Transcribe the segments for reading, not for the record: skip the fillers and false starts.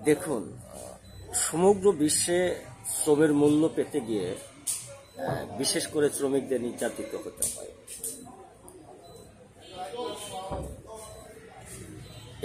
দেখুন, সমগ্র বিশ্বে শ্রমের মূল্য পেতে গিয়ে বিশেষ করে শ্রমিকদের নির্যাতিত হতে হয়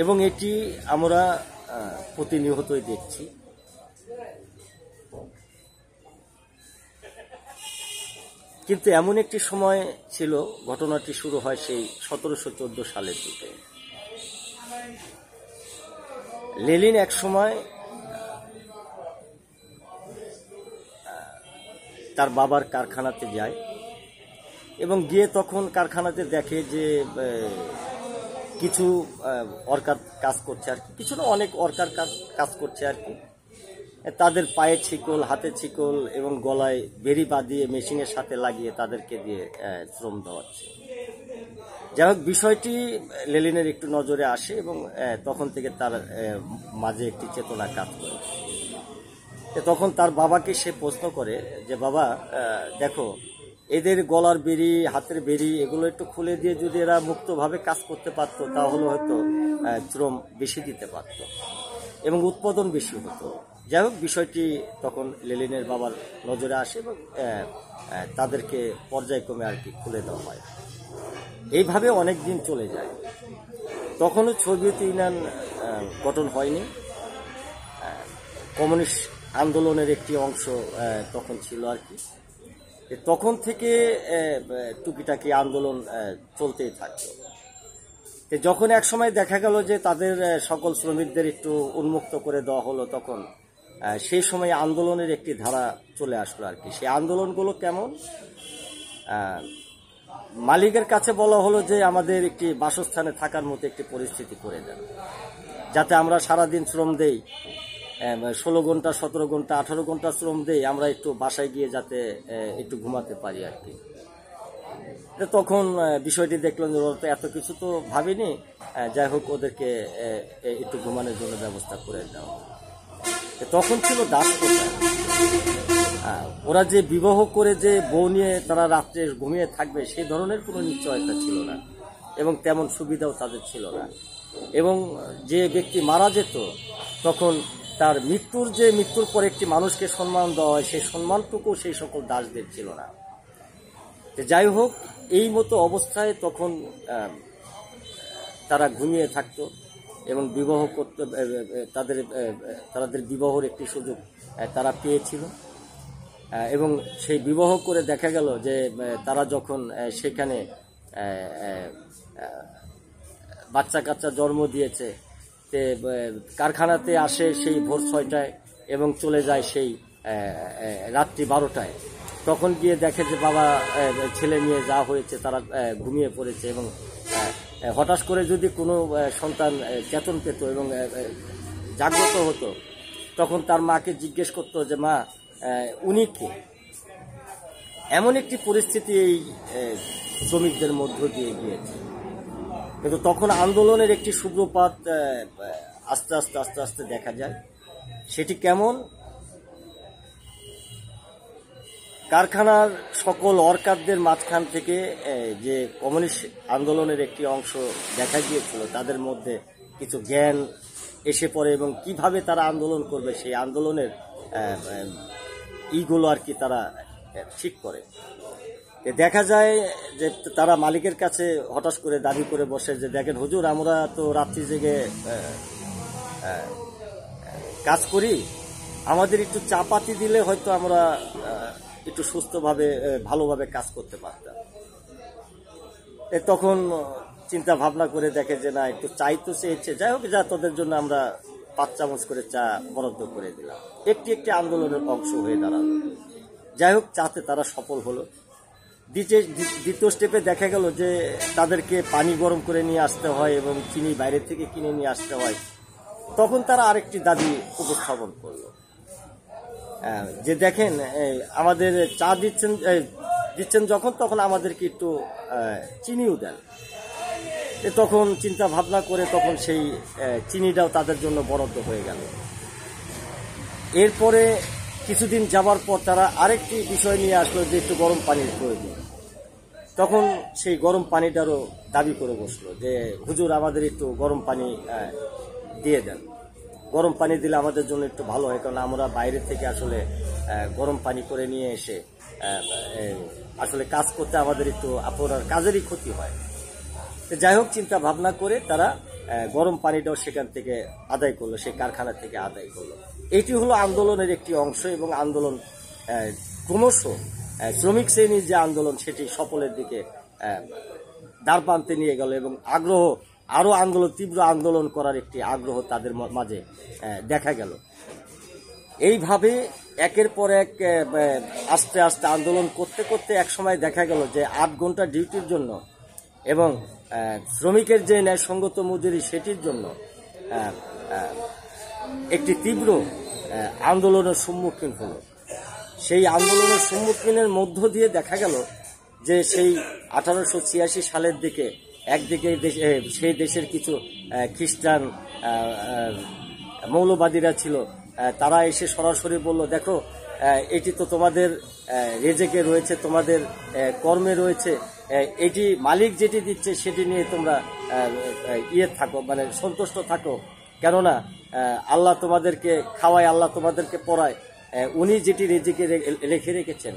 এবং এটি আমরা প্রতিনিয়তই দেখছি। কিন্তু এমন একটি সময় ছিল, ঘটনাটি শুরু হয় সেই 1714 সালের দিকে। লেনিন এক সময় তার বাবার কারখানাতে যায় এবং গিয়ে তখন কারখানাতে দেখে যে কিছু ওয়ার্কার কাজ করছে আর কি, কিছু না অনেক ওয়ার্কার কাজ করছে আর কি। তাদের পায়ে ছিকল, হাতে ছিকল এবং গলায় বেড়ি বাঁধিয়ে মেশিনের সাথে লাগিয়ে তাদেরকে দিয়ে শ্রম দেওয়াচ্ছে। যাই হোক, বিষয়টি লেনিনের একটু নজরে আসে এবং তখন থেকে তার মাঝে একটি চেতনা কাজ করে। তখন তার বাবাকে সে প্রশ্ন করে যে, বাবা দেখো, এদের গলার বেড়ি, হাতের বেড়ি এগুলো একটু খুলে দিয়ে যদি এরা মুক্তভাবে কাজ করতে পারতো তাহলে হয়তো শ্রম বেশি দিতে পারত এবং উৎপাদন বেশি হতো। যাই হোক, বিষয়টি তখন লেনিনের বাবার নজরে আসে এবং তাদেরকে পর্যায়ক্রমে আর কি খুলে দেওয়া হয়। এইভাবে অনেক দিন চলে যায়। তখনও সোভিয়েত ইউনিয়ন গঠন হয়নি। কমিউনিস্ট আন্দোলনের একটি অংশ তখন ছিল আর কি। তখন থেকে টুকিটাকি আন্দোলন চলতেই থাকতো। যখন এক সময় দেখা গেল যে তাদের সকল শ্রমিকদের একটু উন্মুক্ত করে দেওয়া হলো, তখন সেই সময় আন্দোলনের একটি ধারা চলে আসলো আর কি। সেই আন্দোলনগুলো কেমন? মালিকের কাছে বলা হলো যে আমাদের একটি বাসস্থানে থাকার মতো একটি পরিস্থিতি করে দেন, যাতে আমরা সারাদিন শ্রম দেই, 16 ঘন্টা, 17 ঘন্টা, 18 ঘন্টা শ্রম দেই, আমরা একটু বাসায় গিয়ে যাতে একটু ঘুমাতে পারি আর কি। তখন বিষয়টি দেখলাম যে ওরা তো এত কিছু তো ভাবিনি, যাই হোক ওদেরকে একটু ঘুমানোর জন্য ব্যবস্থা করে দেওয়া। তখন ছিল দাস প্রথা। ওরা যে বিবাহ করে যে বউ নিয়ে তারা রাত্রে ঘুমিয়ে থাকবে সেই ধরনের কোনো নিশ্চয়তা ছিল না এবং তেমন সুবিধাও তাদের ছিল না। এবং যে ব্যক্তি মারা যেত তখন তার মৃত্যুর পর একটি মানুষকে সম্মান দেওয়া হয়, সেই সম্মানটুকু সেই সকল দাসদের ছিল না। যাই হোক, এই মতো অবস্থায় তখন তারা ঘুমিয়ে থাকতো এবং বিবাহ করতে তাদের বিবাহের একটি সুযোগ তারা পেয়েছিল এবং সেই বিবাহ করে দেখা গেল যে তারা যখন সেখানে বাচ্চা কাচ্চা জন্ম দিয়েছে, কারখানাতে আসে সেই ভোর 6টায় এবং চলে যায় সেই রাত্রি 12টায়। তখন গিয়ে দেখে যে বাবা, ছেলে মেয়ে যা হয়েছে তারা ঘুমিয়ে পড়েছে এবং হঠাৎ করে যদি কোনো সন্তান চেতন পেত এবং জাগ্রত হতো, তখন তার মাকে জিজ্ঞেস করতো যে মা, উনি কে? এমন একটি পরিস্থিতি এই শ্রমিকদের মধ্য দিয়ে গিয়েছে। কিন্তু তখন আন্দোলনের একটি সূত্রপাত আস্তে আস্তে আস্তে আস্তে দেখা যায়। সেটি কেমন? কারখানার সকল ওয়ার্কারদের মাঝখান থেকে যে কমিউনিস্ট আন্দোলনের একটি অংশ দেখা গিয়েছিল, তাদের মধ্যে কিছু জ্ঞান এসে পড়ে এবং কিভাবে তারা আন্দোলন করবে সেই আন্দোলনের ইগুলো আর কি তারা ঠিক করে। দেখা যায় যে তারা মালিকের কাছে হঠাৎ করে দাবি করে বসে যে, দেখেন হুজুর, আমরা তো রাত্রি জেগে কাজ করি, আমাদের একটু চাপাতি দিলে হয়তো আমরা একটু সুস্থভাবে ভালোভাবে কাজ করতে পারতাম। তখন চিন্তা ভাবনা করে দেখে যে না, একটু চাই তো চেয়েছে, যাই হোক, যা তোদের জন্য আমরা 5 চামচ করে চা বরাদ্দ করে দিলাম। একটি একটি আন্দোলনের অংশ হয়ে দাঁড়ালো। যাই হোক, চাতে তারা সফল হলো। দ্বিতীয় স্টেপে দেখা গেল যে তাদেরকে পানি গরম করে নিয়ে আসতে হয় এবং চিনি বাইরে থেকে কিনে নিয়ে আসতে হয়। তখন তারা আরেকটি দাবি উপস্থাপন করলো যে, দেখেন, আমাদের চা দিচ্ছেন যখন, তখন আমাদেরকে একটু চিনিও দেন। তখন চিন্তা ভাবনা করে তখন সেই চিনিটাও তাদের জন্য বরাদ্দ হয়ে গেল। এরপরে কিছুদিন যাবার পর তারা আরেকটি বিষয় নিয়ে আসলো যে একটু গরম পানির প্রয়োজন। তখন সেই গরম পানিটারও দাবি করে বসলো যে, হুজুর, আমাদের একটু গরম পানি দিয়ে দেন। গরম পানি দিলে আমাদের জন্য একটু ভালো হয়, কারণ আমরা বাইরে থেকে আসলে গরম পানি করে নিয়ে এসে আসলে কাজ করতে আমাদের একটু আপনার কাজেরই ক্ষতি হয়। যাই হোক, চিন্তা ভাবনা করে তারা গরম পানিটাও সেখান থেকে আদায় করলো, সেই কারখানা থেকে আদায় করলো। এটি হলো আন্দোলনের একটি অংশ, এবং আন্দোলন ক্রমশ শ্রমিক শ্রেণীর যে আন্দোলন সেটি সফলের দিকে দ্বার প্রান্তে নিয়ে গেল, এবং আগ্রহ আরো তীব্র আন্দোলন করার একটি আগ্রহ তাদের মাঝে দেখা গেল। এইভাবে একের পর এক আস্তে আস্তে আন্দোলন করতে করতে এক সময় দেখা গেল যে 8 ঘন্টা ডিউটির জন্য এবং শ্রমিকের যে ন্যায়সঙ্গত মজুরি সেটির জন্য একটি তীব্র আন্দোলনের সম্মুখীন হলো। সেই আন্দোলনের সম্মুখীনের মধ্য দিয়ে দেখা গেল যে সেই 1886 সালের দিকে একদিকে সেই দেশের কিছু খ্রিস্টান মৌলবাদীরা ছিল, তারা এসে সরাসরি বলল, দেখো এটি তো তোমাদের রেজেকে রয়েছে, তোমাদের কর্মে রয়েছে, এটি মালিক যেটি দিচ্ছে সেটি নিয়ে তোমরা থাকো, মানে সন্তুষ্ট থাকো, কেননা আল্লাহ তোমাদেরকে খাওয়ায়, আল্লাহ তোমাদেরকে পড়ায়, উনি যেটি রেজেকে রেখে রেখেছেন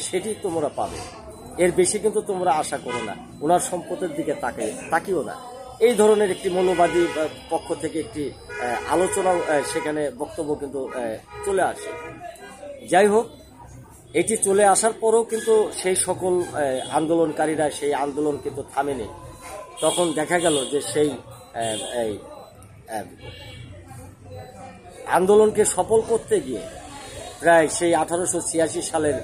সেটি তোমরা পাবে, এর বেশি কিন্তু তোমরা আশা করো না, ওনার সম্পদের দিকে তাকিও না। এই ধরনের একটি মৌলবাদী পক্ষ থেকে একটি আলোচনা সেখানে বক্তব্য কিন্তু চলে আসে। যাই হোক, এটি চলে আসার পরেও কিন্তু সেই সকল আন্দোলনকারীরা সেই আন্দোলন কিন্তু থামেনি। তখন দেখা গেল যে সেই আন্দোলনকে সফল করতে গিয়ে প্রায় সেই 1886 সালের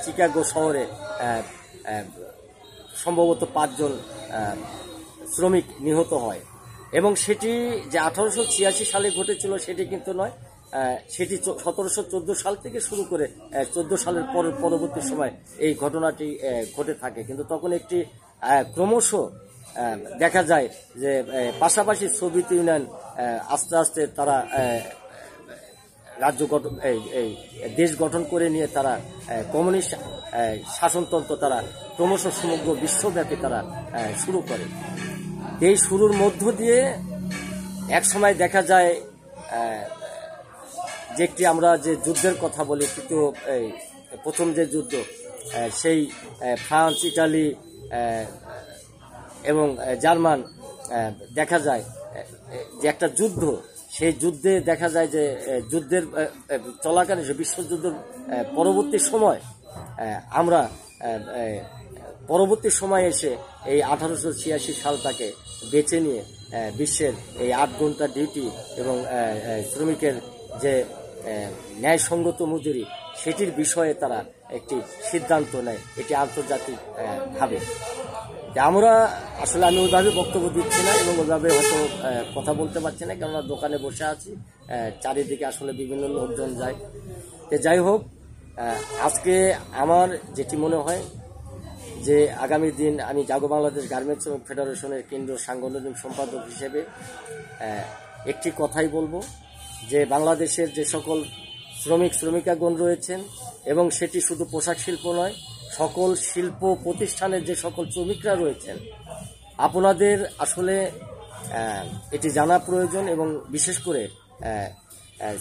চিকাগো শহরে সম্ভবত 5 জন শ্রমিক নিহত হয়, এবং সেটি যে 1886 সালে ঘটেছিল সেটি কিন্তু নয়, সেটি 1714 সাল থেকে শুরু করে 14 সালের পরবর্তী সময় এই ঘটনাটি ঘটে থাকে। কিন্তু তখন একটি ক্রমশ দেখা যায় যে পাশাপাশি সোভিয়েত ইউনিয়ন আস্তে আস্তে তারা রাজ্য গঠন এই দেশ গঠন করে নিয়ে তারা কমিউনিস্ট শাসনতন্ত্র তারা ক্রমশ সমগ্র বিশ্বব্যাপী তারা শুরু করে। এই শুরুর মধ্য দিয়ে এক সময় দেখা যায় যে একটি আমরা যে যুদ্ধের কথা বলি, তৃতীয় প্রথম যে যুদ্ধ, সেই ফ্রান্স, ইটালি এবং জার্মান দেখা যায় যে একটা যুদ্ধ, সেই যুদ্ধে দেখা যায় যে যুদ্ধের চলাকালীন বিশ্বযুদ্ধের পরবর্তী সময় আমরা পরবর্তী সময় এসে এই 1886 সালটাকে বেছে নিয়ে বিশ্বের এই 8 ঘন্টা ডিউটি এবং শ্রমিকের যে ন্যায়সঙ্গত মজুরি সেটির বিষয়ে তারা একটি সিদ্ধান্ত নেয়, এটি আন্তর্জাতিক ভাবে। আমরা আসলে আমি ওইভাবে বক্তব্য দিচ্ছি না এবং ওইভাবে হয়তো কথা বলতে পারছি না, কেননা দোকানে বসে আছি, চারিদিকে আসলে বিভিন্ন লোকজন যায়। যাই হোক, আজকে আমার যেটি মনে হয় যে আগামী দিন আমি জাগো বাংলাদেশ গার্মেন্টস শ্রমিক ফেডারেশনের কেন্দ্রীয় সাংগঠনিক সম্পাদক হিসেবে একটি কথাই বলবো যে বাংলাদেশের যে সকল শ্রমিকাগণ রয়েছেন, এবং সেটি শুধু পোশাক শিল্প নয়, সকল শিল্প প্রতিষ্ঠানের যে সকল শ্রমিকরা রয়েছেন, আপনাদের আসলে এটি জানা প্রয়োজন, এবং বিশেষ করে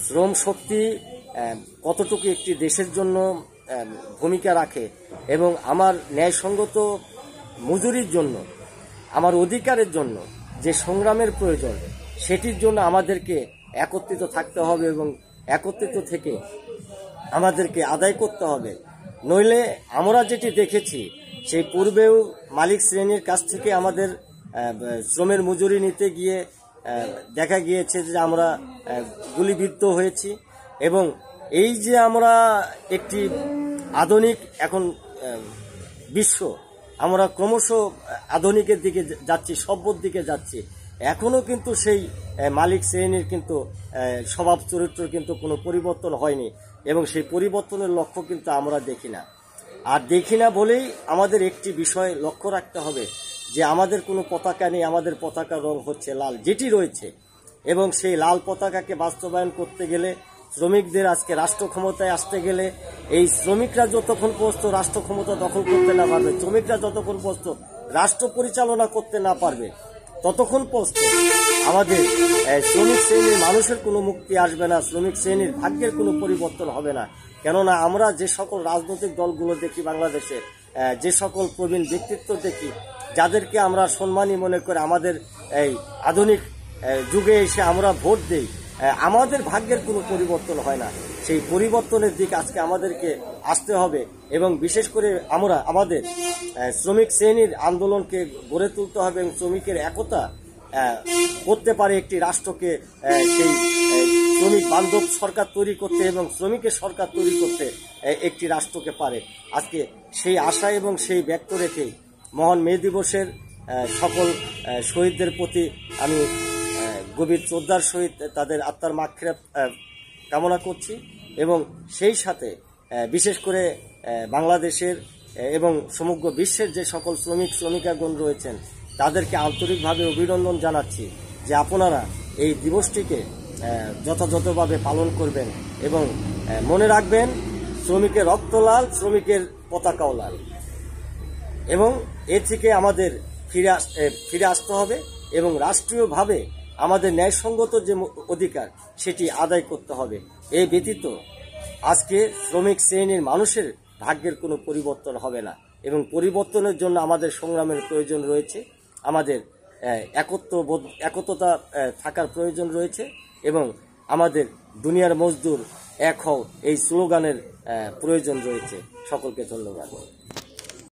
শ্রম শক্তি কতটুকু একটি দেশের জন্য ভূমিকা রাখে, এবং আমার ন্যায়সঙ্গত মজুরির জন্য, আমার অধিকারের জন্য যে সংগ্রামের প্রয়োজন, সেটির জন্য আমাদেরকে একত্রিত থাকতে হবে এবং একত্রিত থেকে আমাদেরকে আদায় করতে হবে। নইলে আমরা যেটি দেখেছি, সেই পূর্বেও মালিক শ্রেণীর কাছ থেকে আমাদের শ্রমের মজুরি নিতে গিয়ে দেখা গিয়েছে যে আমরা গুলিবিদ্ধ হয়েছি, এবং এই যে আমরা একটি আধুনিক এখন বিশ্ব, আমরা ক্রমশ আধুনিকের দিকে যাচ্ছি, সভ্যর দিকে যাচ্ছি, এখনও কিন্তু সেই মালিক শ্রেণীর কিন্তু স্বভাব চরিত্র কিন্তু কোনো পরিবর্তন হয়নি, এবং সেই পরিবর্তনের লক্ষ্য কিন্তু আমরা দেখি না। আর দেখি না বলেই আমাদের একটি বিষয় লক্ষ্য রাখতে হবে যে আমাদের কোনো পতাকা নেই, আমাদের পতাকার রং হচ্ছে লাল, যেটি রয়েছে, এবং সেই লাল পতাকাকে বাস্তবায়ন করতে গেলে, শ্রমিকদের আজকে রাষ্ট্র ক্ষমতায় আসতে গেলে, এই শ্রমিকরা যতক্ষণ পর্যন্ত রাষ্ট্র ক্ষমতা দখল করতে না পারবে, শ্রমিকরা যতক্ষণ পর্যন্ত রাষ্ট্র পরিচালনা করতে না পারবে, ততক্ষণ পর্যন্ত আমাদের শ্রমিক শ্রেণীর মানুষের কোনো মুক্তি আসবে না, শ্রমিক শ্রেণীর ভাগ্যের কোনো পরিবর্তন হবে না। কেননা আমরা যে সকল রাজনৈতিক দলগুলো দেখি বাংলাদেশে, যে সকল প্রবীণ ব্যক্তিত্ব দেখি, যাদেরকে আমরা সম্মানী মনে করে আমাদের এই আধুনিক যুগে এসে আমরা ভোট দেই, আমাদের ভাগ্যের কোনো পরিবর্তন হয় না। সেই পরিবর্তনের দিক আজকে আমাদেরকে আসতে হবে এবং বিশেষ করে আমরা আমাদের শ্রমিক শ্রেণীর আন্দোলনকে গড়ে তুলতে হবে এবং শ্রমিকের একতা করতে পারে একটি রাষ্ট্রকে, সেই শ্রমিক বান্ধব সরকার তৈরি করতে এবং শ্রমিকের সরকার তৈরি করতে একটি রাষ্ট্রকে পারে। আজকে সেই আশা এবং সেই ব্যক্ত রেখেই মহান মে দিবসের সকল শহীদদের প্রতি আমি গভীর শ্রদ্ধার সহিত তাদের আত্মার মাগফিরাত কামনা করছি এবং সেই সাথে বিশেষ করে বাংলাদেশের এবং সমগ্র বিশ্বের যে সকল শ্রমিক শ্রমিকাগণ রয়েছেন তাদেরকে আন্তরিকভাবে অভিনন্দন জানাচ্ছি যে আপনারা এই দিবসটিকে যথাযথভাবে পালন করবেন এবং মনে রাখবেন শ্রমিকের রক্ত লাল, শ্রমিকের পতাকাও লাল এবং এ থেকে আমাদের ফিরে আসতে হবে এবং রাষ্ট্রীয়ভাবে আমাদের ন্যায়সঙ্গত যে অধিকার সেটি আদায় করতে হবে। এই ব্যতীত আজকে শ্রমিক শ্রেণীর মানুষের ভাগ্যের কোনো পরিবর্তন হবে না এবং পরিবর্তনের জন্য আমাদের সংগ্রামের প্রয়োজন রয়েছে, আমাদের একতা থাকার প্রয়োজন রয়েছে এবং আমাদের দুনিয়ার মজদুর এক হও এই স্লোগানের প্রয়োজন রয়েছে। সকলকে ধন্যবাদ।